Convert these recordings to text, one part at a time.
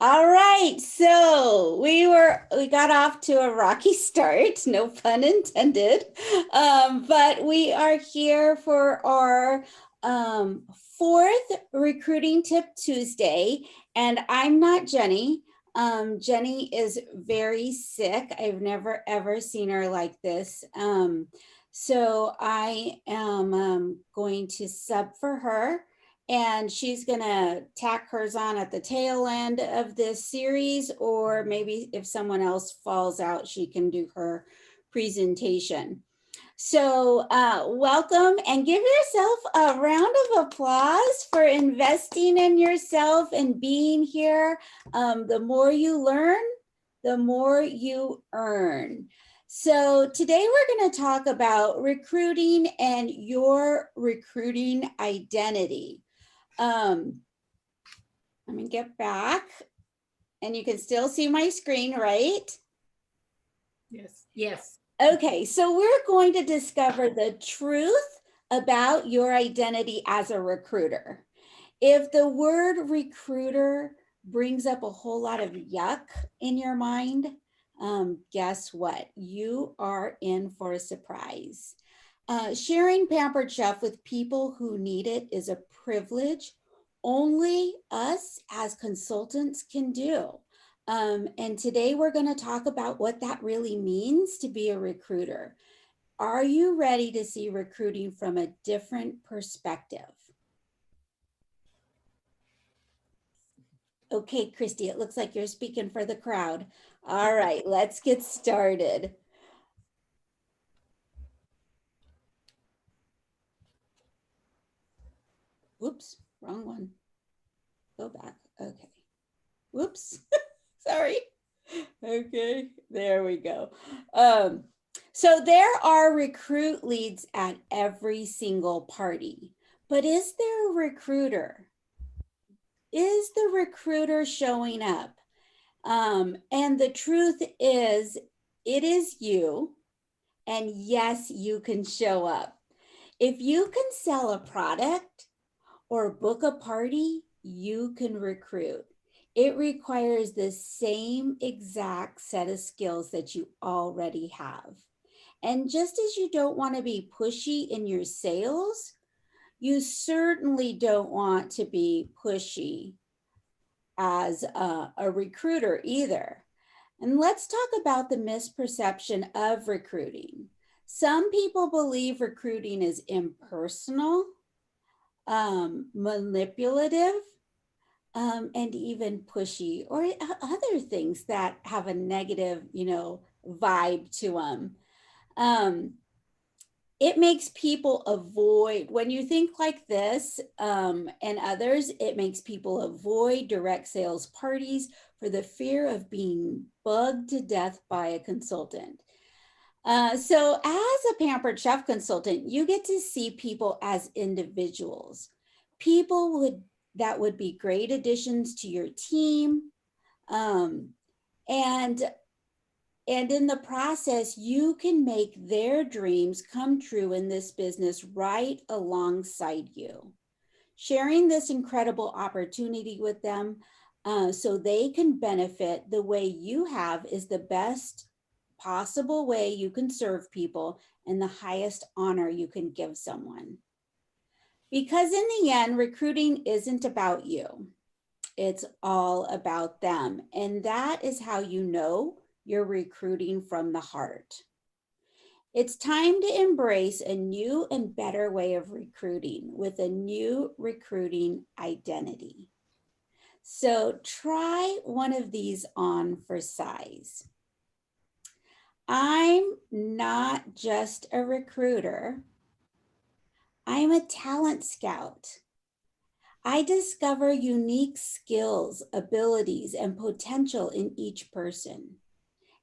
All right, so we got off to a rocky start, no pun intended. But we are here for our fourth recruiting tip Tuesday, and I'm not Jenny. Jenny is very sick. I've never ever seen her like this. So I am going to sub for her, and she's going to tack hers on at the tail end of this series, or maybe if someone else falls out, she can do her presentation. So welcome, and give yourself a round of applause for investing in yourself and being here. The more you learn, the more you earn. So today we're going to talk about recruiting and your recruiting identity. Let me get back, and you can still see my screen, right? Yes. Yes. Okay, so we're going to discover the truth about your identity as a recruiter. If the word recruiter brings up a whole lot of yuck in your mind, guess what? You are in for a surprise. Sharing Pampered Chef with people who need it is a privilege only us as consultants can do. And today we're going to talk about what that really means to be a recruiter. Are you ready to see recruiting from a different perspective? Okay, Christy, it looks like you're speaking for the crowd. All right, let's get started. Whoops, wrong one. Go back. Okay. Whoops. Sorry. Okay, there we go. So there are recruit leads at every single party, but is there a recruiter? Is the recruiter showing up? And the truth is, it is you, and yes, you can show up. If you can sell a product or book a party, you can recruit. It requires the same exact set of skills that you already have. And just as you don't want to be pushy in your sales, you certainly don't want to be pushy as a recruiter either. And let's talk about the misperception of recruiting. Some people believe recruiting is impersonal, manipulative, and even pushy, or other things that have a negative, vibe to them. It makes people avoid, when you think like this, and others, it makes people avoid direct sales parties for the fear of being bugged to death by a consultant. So as a Pampered Chef consultant, you get to see people as individuals. That would be great additions to your team. Um, and in the process, you can make their dreams come true in this business right alongside you. Sharing this incredible opportunity with them so they can benefit the way you have is the best possible way you can serve people and the highest honor you can give someone. Because in the end, recruiting isn't about you. It's all about them. And that is how you know you're recruiting from the heart. It's time to embrace a new and better way of recruiting with a new recruiting identity. So try one of these on for size. I'm not just a recruiter. I'm a talent scout. I discover unique skills, abilities, and potential in each person,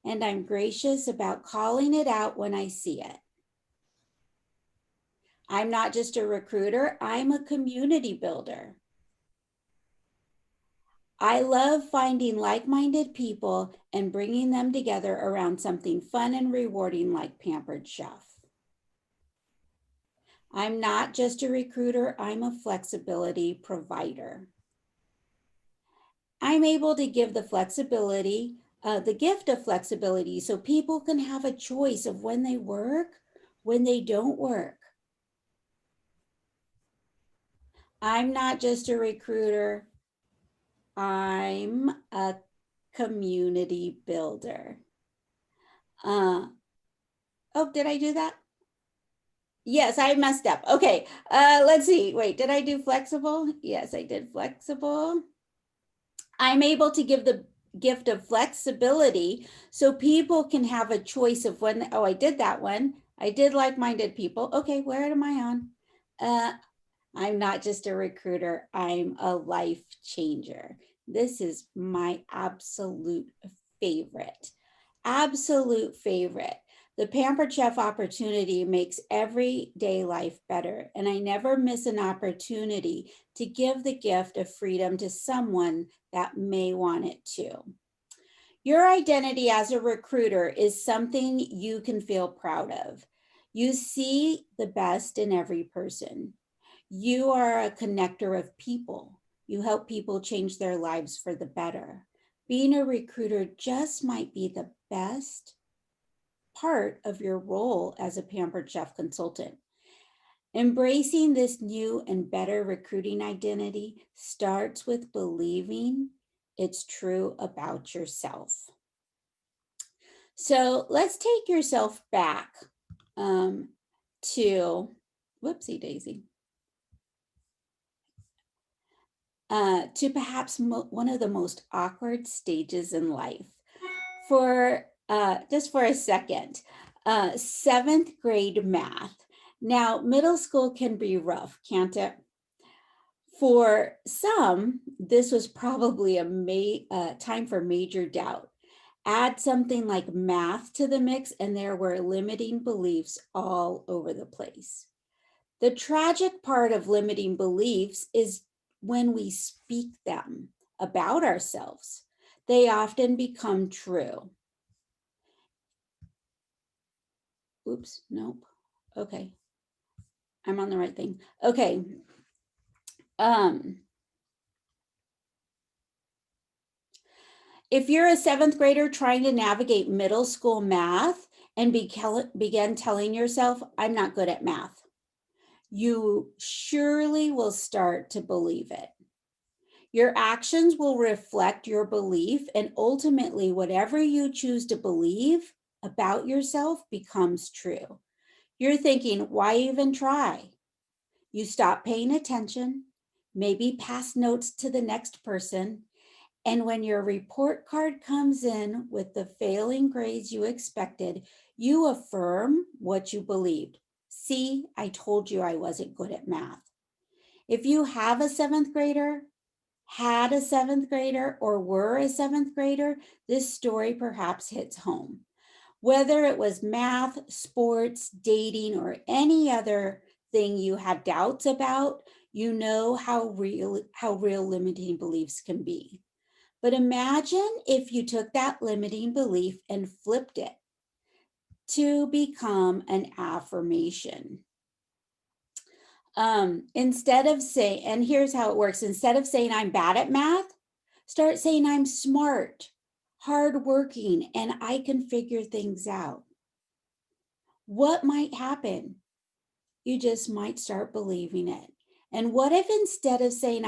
and I'm gracious about calling it out when I see it. I'm not just a recruiter, I'm a community builder. I love finding like-minded people and bringing them together around something fun and rewarding like Pampered Chef. I'm not just a recruiter, I'm a flexibility provider. I'm able to give the flexibility, the gift of flexibility, so people can have a choice of when they work, when they don't work. I'm not just a recruiter, I'm a community builder. Oh, did I do that? Yes, I messed up. Okay, let's see. Wait, did I do flexible? Yes, I did flexible. I'm able to give the gift of flexibility so people can have a choice of when, oh, I did that one. I did like-minded people. Okay, where am I on? I'm not just a recruiter, I'm a life changer. This is my absolute favorite. Absolute favorite. The Pampered Chef opportunity makes everyday life better, and I never miss an opportunity to give the gift of freedom to someone that may want it too. Your identity as a recruiter is something you can feel proud of. You see the best in every person. You are a connector of people. You help people change their lives for the better. Being a recruiter just might be the best part of your role as a Pampered Chef consultant. Embracing this new and better recruiting identity starts with believing it's true about yourself. So let's take yourself back to, whoopsie daisy, to perhaps one of the most awkward stages in life. For just for a second, 7th grade math. Now, middle school can be rough, can't it? For some, this was probably a time for major doubt. Add something like math to the mix, and there were limiting beliefs all over the place. The tragic part of limiting beliefs is when we speak them about ourselves. They often become true. Oops, nope. Okay. I'm on the right thing. Okay. If you're a 7th grader trying to navigate middle school math and begin telling yourself, I'm not good at math, you surely will start to believe it. Your actions will reflect your belief, and ultimately, whatever you choose to believe about yourself becomes true. You're thinking, why even try? You stop paying attention, maybe pass notes to the next person, and when your report card comes in with the failing grades you expected, you affirm what you believed. See, I told you I wasn't good at math. If you have a 7th grader, had a 7th grader, or were a 7th grader, this story perhaps hits home. Whether it was math, sports, dating, or any other thing you had doubts about, you know how real limiting beliefs can be. But imagine if you took that limiting belief and flipped it to become an affirmation. Instead of saying, and here's how it works, instead of saying I'm bad at math, start saying I'm smart, hardworking, and I can figure things out. What might happen? You just might start believing it. And what if instead of saying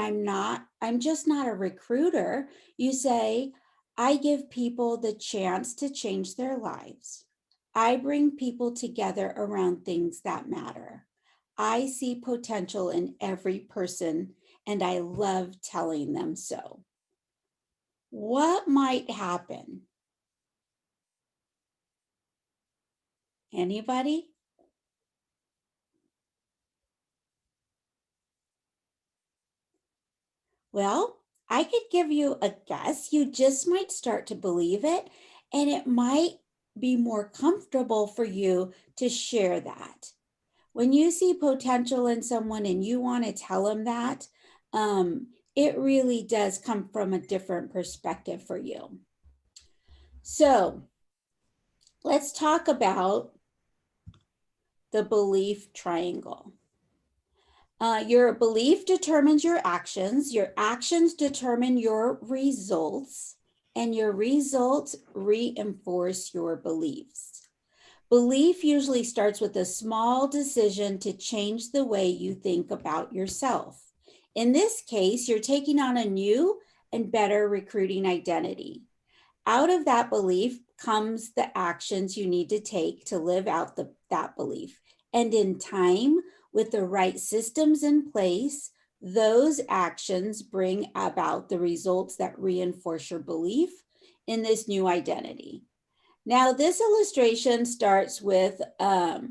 I'm just not a recruiter, you say, I give people the chance to change their lives. I bring people together around things that matter. I see potential in every person, and I love telling them so. What might happen? Anybody? Well, I could give you a guess. You just might start to believe it, and it might be more comfortable for you to share that. When you see potential in someone and you want to tell them that, it really does come from a different perspective for you. So let's talk about the belief triangle. Your belief determines your actions determine your results, and your results reinforce your beliefs. Belief usually starts with a small decision to change the way you think about yourself. In this case, you're taking on a new and better recruiting identity. Out of that belief comes the actions you need to take to live out that belief. And in time, with the right systems in place, those actions bring about the results that reinforce your belief in this new identity. Now, this illustration starts with the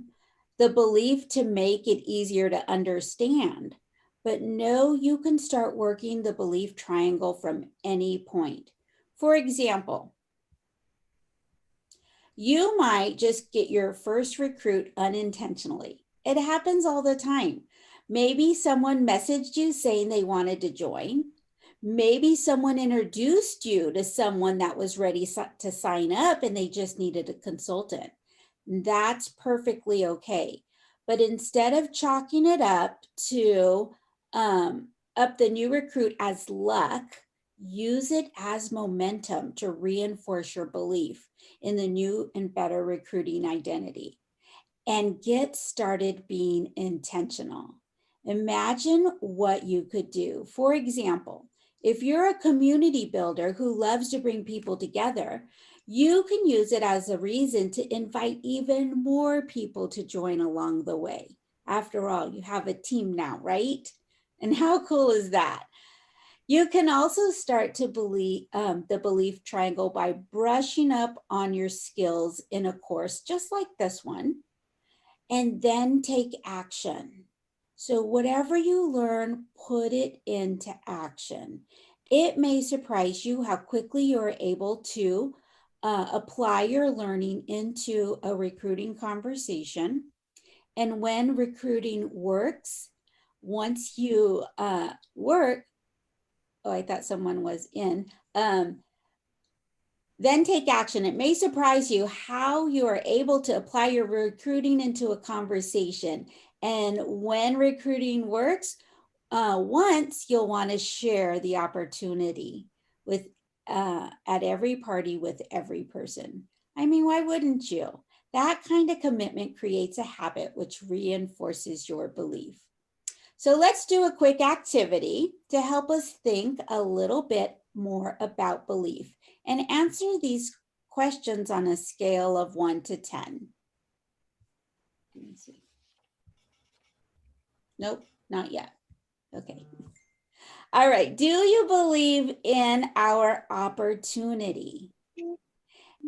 belief to make it easier to understand, but know you can start working the belief triangle from any point. For example, you might just get your first recruit unintentionally. It happens all the time. Maybe someone messaged you saying they wanted to join. Maybe someone introduced you to someone that was ready to sign up and they just needed a consultant. That's perfectly okay. But instead of chalking it up to up the new recruit as luck, use it as momentum to reinforce your belief in the new and better recruiting identity. And get started being intentional. Imagine what you could do. For example, if you're a community builder who loves to bring people together, you can use it as a reason to invite even more people to join along the way. After all, you have a team now, right? And how cool is that? You can also start to believe the belief triangle by brushing up on your skills in a course just like this one, and then take action. So whatever you learn, put it into action. It may surprise you how quickly you're able to apply your learning into a recruiting conversation. And when recruiting works, once you work, oh, I thought someone was in, then take action. It may surprise you how you are able to apply your recruiting into a conversation. And when recruiting works, once you'll want to share the opportunity with at every party with every person. I mean, why wouldn't you? That kind of commitment creates a habit which reinforces your belief. So let's do a quick activity to help us think a little bit more about belief and answer these questions on a scale of 1 to 10. Let me see. Nope, not yet. Okay. All right. Do you believe in our opportunity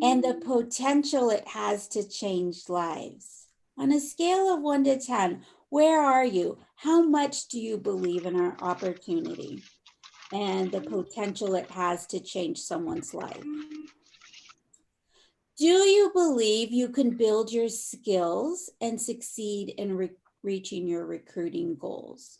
and the potential it has to change lives? On a scale of 1 to 10, where are you? How much do you believe in our opportunity and the potential it has to change someone's life? Do you believe you can build your skills and succeed in reaching your recruiting goals?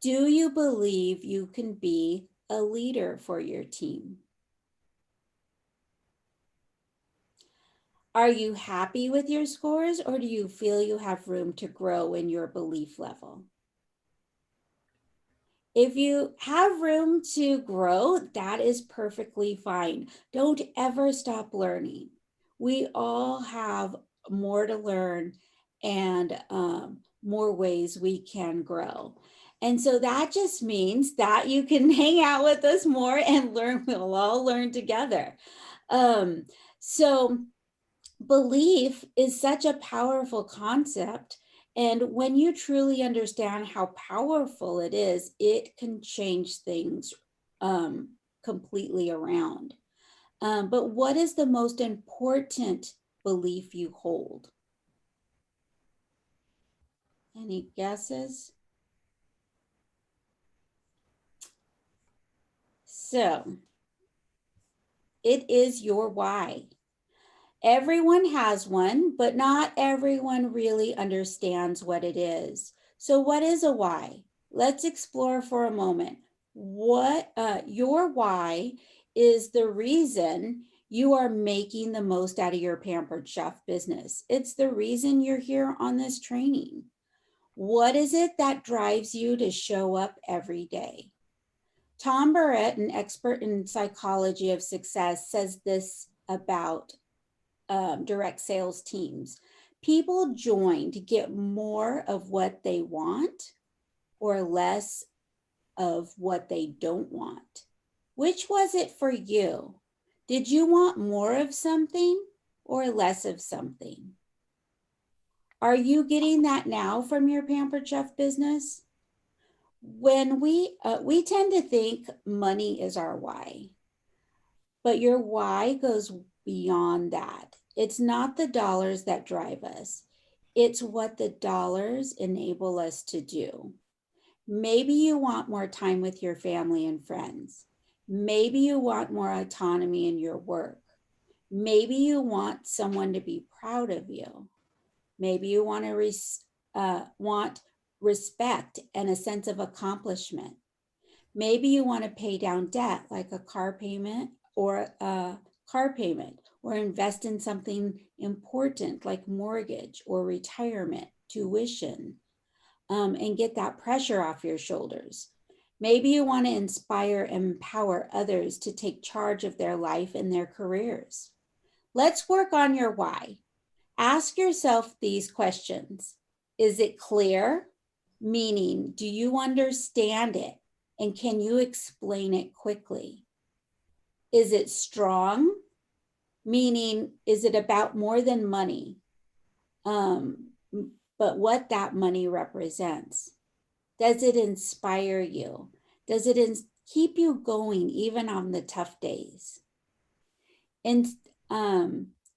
Do you believe you can be a leader for your team? Are you happy with your scores, or do you feel you have room to grow in your belief level? If you have room to grow, that is perfectly fine. Don't ever stop learning. We all have more to learn and more ways we can grow. And so that just means that you can hang out with us more and learn. We'll all learn together. So belief is such a powerful concept. And when you truly understand how powerful it is, it can change things completely around. But what is the most important belief you hold? Any guesses? So it is your why. Everyone has one, but not everyone really understands what it is. So what is a why? Let's explore for a moment. What your why is the reason You are making the most out of your Pampered Chef business. It's the reason you're here on this training. What is it that drives you to show up every day? Tom Barrett, an expert in psychology of success, says this about direct sales teams. People join to get more of what they want or less of what they don't want. Which was it for you? Did you want more of something or less of something? Are you getting that now from your Pampered Chef business? When we tend to think money is our why, but your why goes beyond that. It's not the dollars that drive us. It's what the dollars enable us to do. Maybe you want more time with your family and friends. Maybe you want more autonomy in your work. Maybe you want someone to be proud of you. Maybe you want to want respect and a sense of accomplishment. Maybe you want to pay down debt like a car payment or invest in something important like mortgage or retirement, tuition, and get that pressure off your shoulders. Maybe you want to inspire and empower others to take charge of their life and their careers. Let's work on your why. Ask yourself these questions. Is it clear? Meaning, do you understand it? And can you explain it quickly? Is it strong? Meaning, is it about more than money? But what that money represents. Does it inspire you? Does it keep you going even on the tough days? And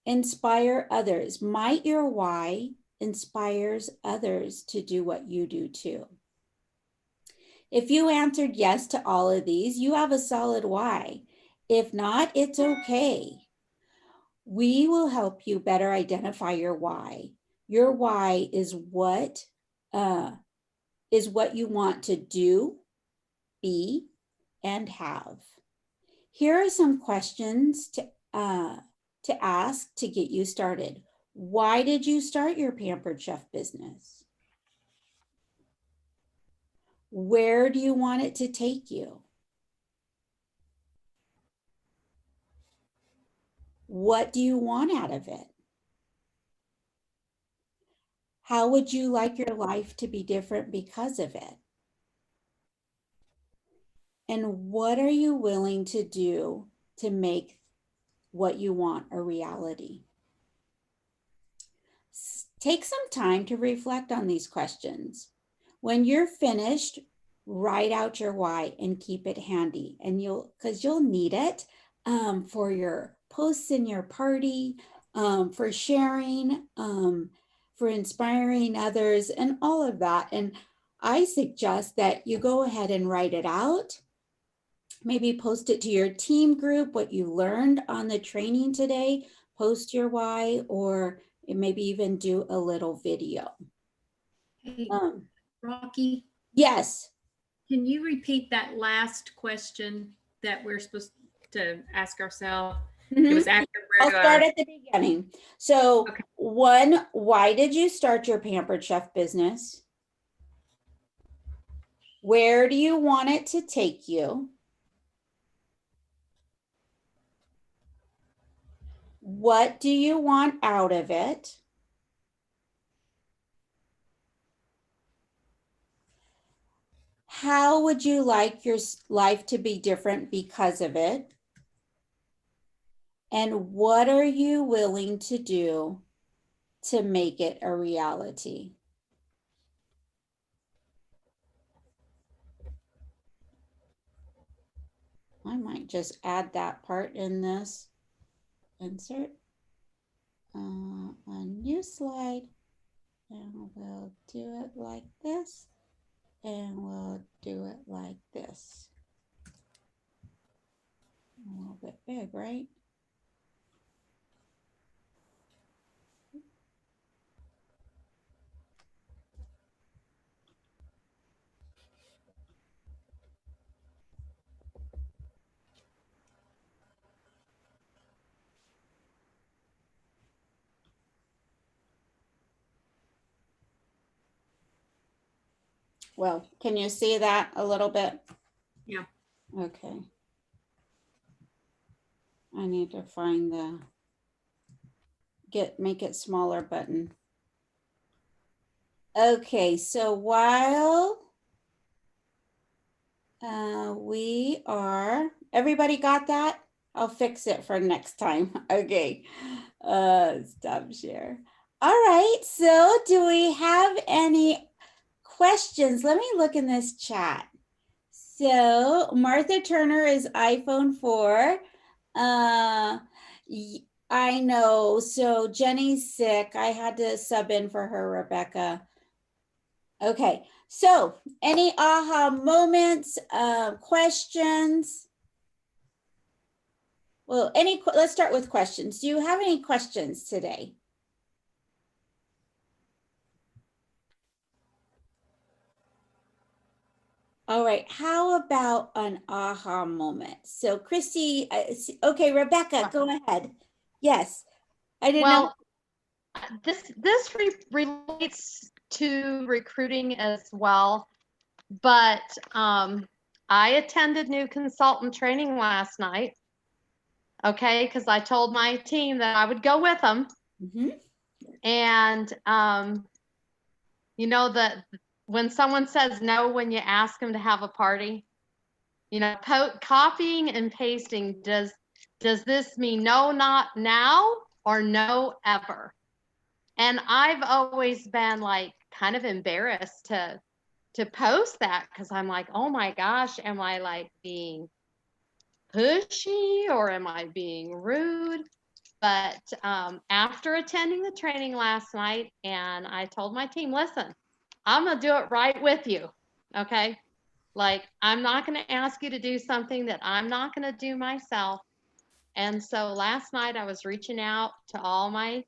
inspire others. Might your why inspires others to do what you do too? If you answered yes to all of these, you have a solid why. If not, it's okay. We will help you better identify your why. Your why is what you want to do, be, and have. Here are some questions to ask to get you started. Why did you start your Pampered Chef business? Where do you want it to take you? What do you want out of it? How would you like your life to be different because of it? And what are you willing to do to make what you want a reality? Take some time to reflect on these questions. When you're finished, write out your why and keep it handy, and because you'll need it for your posts in your party, for sharing, for inspiring others, and all of that. And I suggest that you go ahead and write it out. Maybe post it to your team group, what you learned on the training today, post your why, or maybe even do a little video. Hey, Rocky? Yes. Can you repeat that last question that we're supposed to ask ourselves? It was after I'll start at the beginning. So, okay. One, why did you start your Pampered Chef business? Where do you want it to take you? What do you want out of it? How would you like your life to be different because of it? And what are you willing to do to make it a reality? I might just add that part in this. Insert a new slide, and we'll do it like this, and we'll do it like this. A little bit big, right? Well, can you see that a little bit? Yeah. Okay. I need to find the make it smaller button. Okay, so while we are, everybody got that? I'll fix it for next time. Okay. Stop share. All right, so do we have any questions? Let me look in this chat. So Martha Turner is iPhone 4. I know. So Jenny's sick. I had to sub in for her, Rebecca. Okay. So any aha moments, questions? Well, let's start with questions. Do you have any questions today? All right. How about an aha moment? So Christy, okay, Rebecca, go ahead. Yes. I didn't know. Well, this relates to recruiting as well, but I attended new consultant training last night. Okay, because I told my team that I would go with them, and you know that when someone says no when you ask them to have a party, you know, copying and pasting, does this mean no, not now, or no, ever? And I've always been like kind of embarrassed to post that, because I'm like, oh my gosh, am I like being pushy or am I being rude? But after attending the training last night, and I told my team, listen, I'm gonna do it right with you. Okay. Like, I'm not gonna ask you to do something that I'm not gonna do myself. And so last night I was reaching out to all my,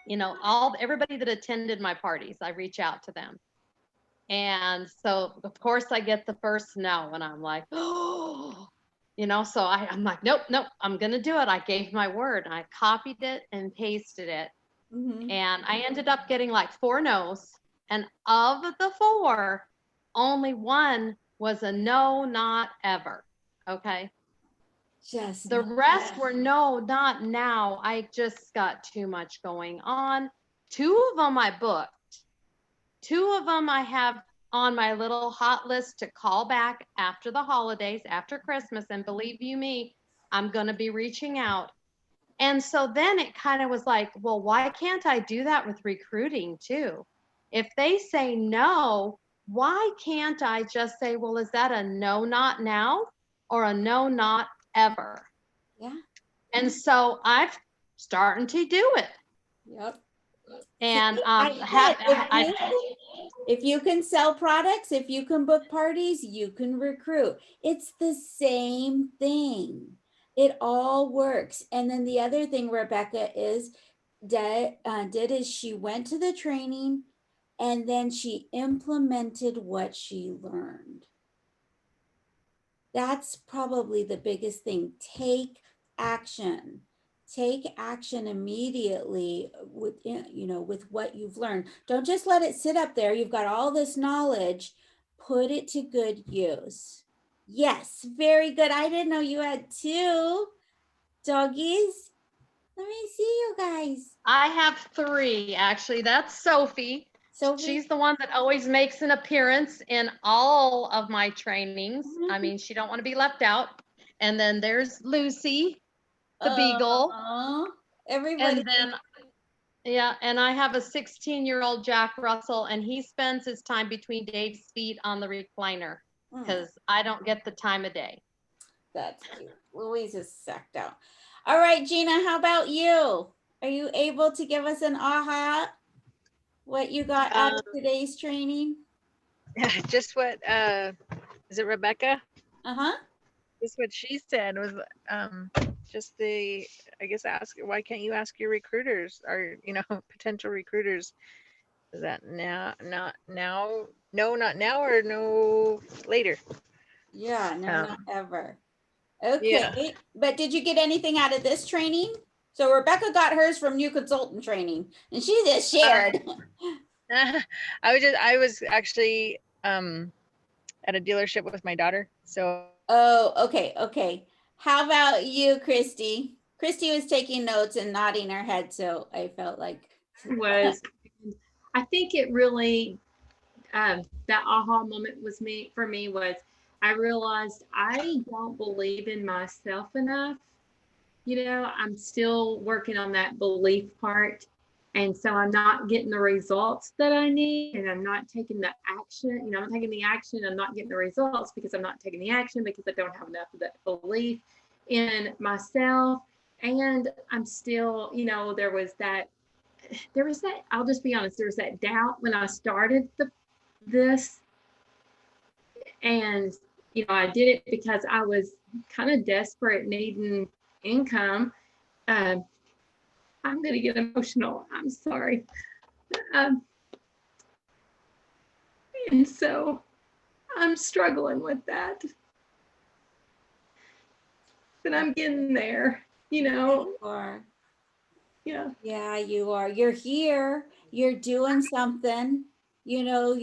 you know, everybody that attended my parties. I reach out to them. And so of course I get the first no, and I'm like, oh, you know, so I'm like, nope, I'm gonna do it. I gave my word. I copied it and pasted it. And I ended up getting like 4 no's. And of the 4, only 1 was a no, not ever. Okay. Just the rest were no, not now. I just got too much going on. 2 of them I booked. 2 of them I have on my little hot list to call back after the holidays, after Christmas. And believe you me, I'm going to be reaching out. And so then it kind of was like, well, why can't I do that with recruiting too? If they say no, why can't I just say, well, is that a no, not now, or a no, not ever? Yeah. And so I've starting to do it. Yep. And if you can sell products, if you can book parties, you can recruit. It's the same thing. It all works. And then the other thing Rebecca did is she went to the training and then she implemented what she learned. That's probably the biggest thing. Take action. Take action immediately with, you know, with what you've learned. Don't just let it sit up there. You've got all this knowledge. Put it to good use. Yes, very good. I didn't know you had 2 doggies. Let me see you guys. I have 3 actually. That's Sophie. She's the one that always makes an appearance in all of my trainings. I mean, she don't want to be left out. And then there's Lucy, the beagle. Everybody. And then, yeah, and I have a 16-year-old Jack Russell, and he spends his time between Dave's feet on the recliner because I don't get the time of day. That's cute. Louise is sacked out. All right, Gina, how about you? Are you able to give us an aha? What you got out of today's training? Just what, is it Rebecca? Uh-huh. Just what she said was just I guess, why can't you ask your recruiters or, you know, potential recruiters, is that now, not now, no, not now, or no later? Yeah, no, not ever. Okay, yeah. But did you get anything out of this training? So Rebecca got hers from new consultant training and she just shared. I was actually at a dealership with my daughter. So Oh, okay, okay. How about you, Christy? Christy was taking notes and nodding her head, so I felt like. Was, I think it really, that aha moment was me for me was I realized I don't believe in myself enough. You know, I'm still working on that belief part. And so I'm not getting the results that I need, and I'm not taking the action. You know, I'm taking the action, I'm not getting the results because I'm not taking the action because I don't have enough of that belief in myself. And I'm still, you know, I'll just be honest, there was that doubt when I started this. And, you know, I did it because I was kind of desperate, needing income. Um, I'm going to get emotional. I'm sorry. Um, and so I'm struggling with that. But I'm getting there, you know. You are. Yeah. Yeah, you are. You're here. You're doing something. You know,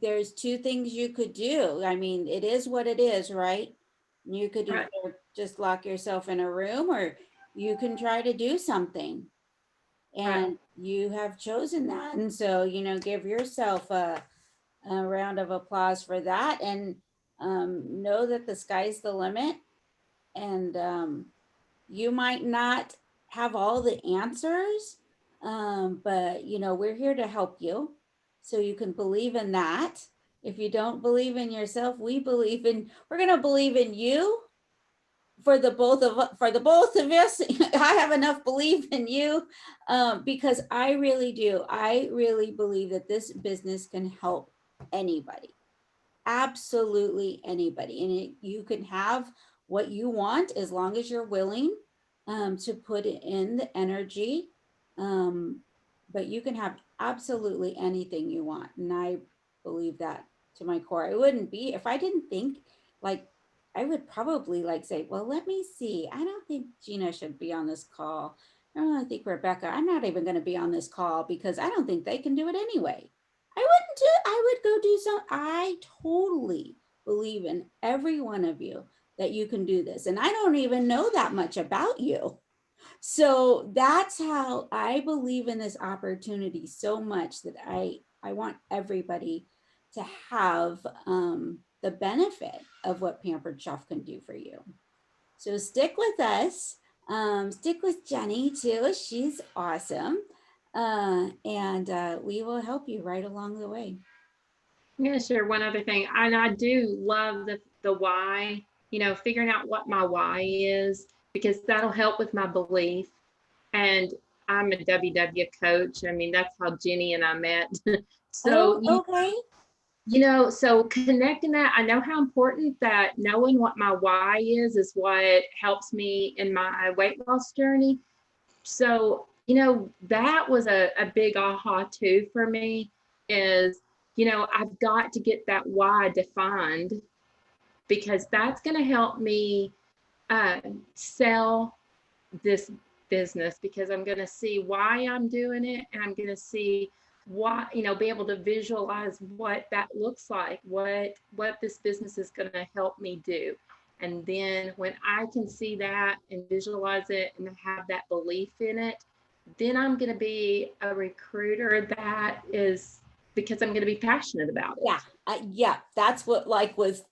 there's two things you could do. I mean, it is what it is, right? You could Right. either just lock yourself in a room or you can try to do something. Right. And you have chosen that. And so, you know, give yourself a round of applause for that and know that the sky's the limit. And you might not have all the answers, but you know, we're here to help you. So you can believe in that. If you don't believe in yourself, we're going to believe in you for the both of us. I have enough belief in you because I really do. I really believe that this business can help anybody, absolutely anybody, and you can have what you want as long as you're willing to put in the energy. Um, but you can have absolutely anything you want, and I believe that to my core. It wouldn't be if I didn't think like I would probably like say, well, let me see. I don't think Gina should be on this call. I don't really think Rebecca. I'm not even going to be on this call because I don't think they can do it anyway. I would go do some. I totally believe in every one of you that you can do this. And I don't even know that much about you. So that's how I believe in this opportunity so much that I want everybody to have the benefit of what Pampered Chef can do for you. So stick with us. Stick with Jenny too. She's awesome. And we will help you right along the way. I'm going to share one other thing. And I do love the why, you know, figuring out what my why is, because that'll help with my belief. And I'm a WW coach. I mean, that's how Jenny and I met. So, Oh, okay. you know, so connecting that, I know how important that knowing what my why is what helps me in my weight loss journey. So, you know, that was a big aha too for me is, you know, I've got to get that why defined because that's going to help me sell this business because I'm going to see why I'm doing it and I'm going to see why, you know, be able to visualize what that looks like, what this business is going to help me do. And then when I can see that and visualize it and have that belief in it, then I'm going to be a recruiter that is because I'm going to be passionate about it. Yeah. Yeah. That's what was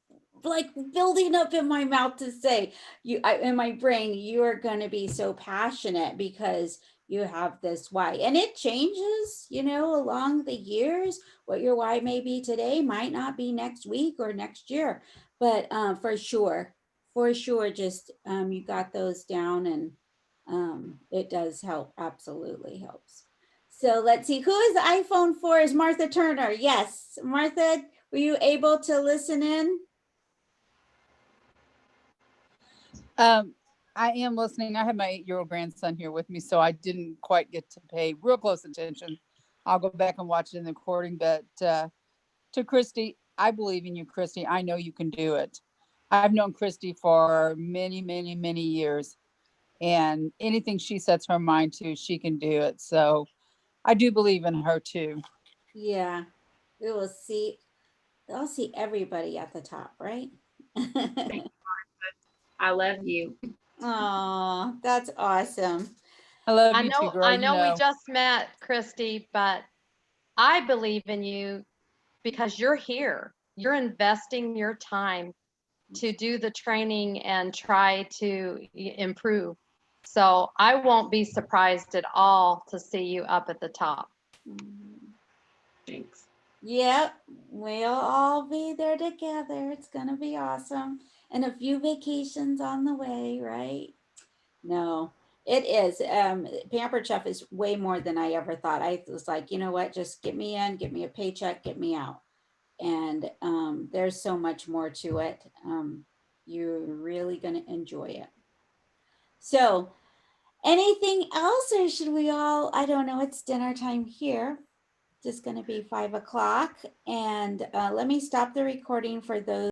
like building up in my mouth to say in my brain, you are going to be so passionate because you have this why, and it changes, you know, along the years. What your why may be today might not be next week or next year, but for sure, just you got those down, and it does help. Absolutely helps. So let's see, who is the iPhone for? Is Martha Turner? Yes, Martha, were you able to listen in? I am listening. I have my 8-year-old grandson here with me, so I didn't quite get to pay real close attention. I'll go back and watch it in the recording. But to Christy, I believe in you, Christy. I know you can do it. I've known Christy for many, many, many years, and anything she sets her mind to, she can do it. So I do believe in her too. Yeah, we will see. I'll see everybody at the top, right? I love you. Oh, that's awesome. I love I you too, know, girl. I You know we know. just met, Christy, but I believe in you because you're here. You're investing your time to do the training and try to improve. So I won't be surprised at all to see you up at the top. Thanks. Yep, we'll all be there together. It's gonna be awesome. And a few vacations on the way, right? No, it is. Pampered Chef is way more than I ever thought. I was like, you know what, just get me in, get me a paycheck, get me out. And there's so much more to it. You're really gonna enjoy it. So anything else, or should we all, I don't know, it's dinner time here. Just gonna be 5 o'clock. And let me stop the recording for those